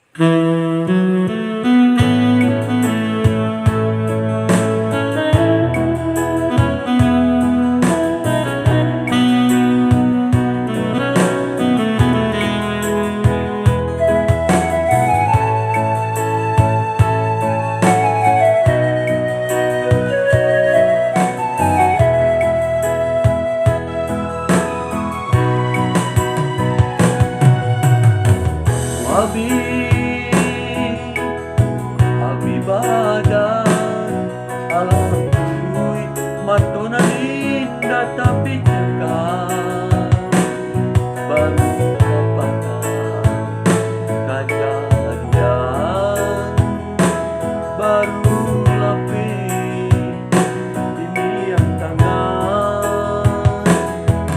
Abi, abi badan alam tuluy matunanin tapi cekal baru kapatan kajadian baru lapis ini yang tangan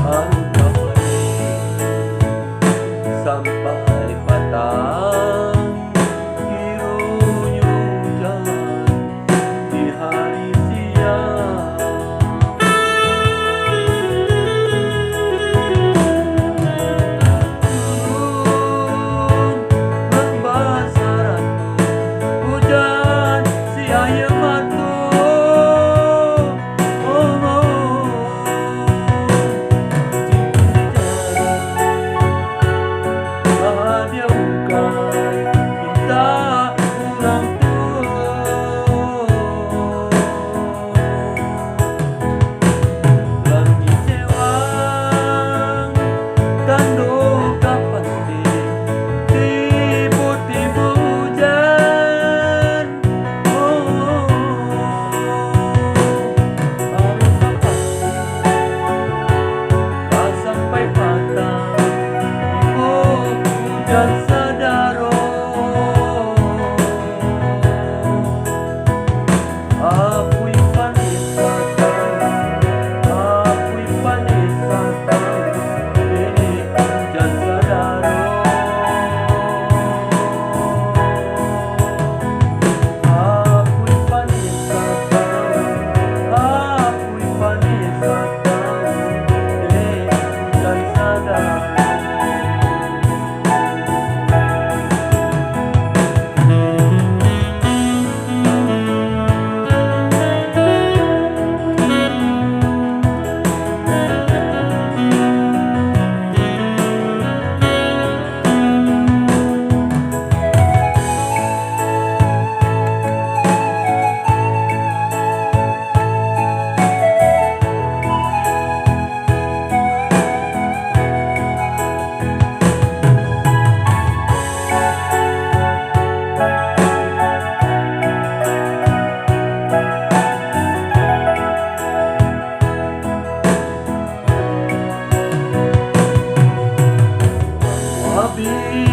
baru kapal sampai patang kirunya jalan di hari siang. Turun membasaran hujan si ayam matu. Oh, oh. Dia bukan minta orang tua, langit sewang tanduk kapan tiba-tiba hujan. Oh, harus apa kau sampai patah dan sadaro apui panisata ini dan sadaro apui panisata ini dan sadaro. Abi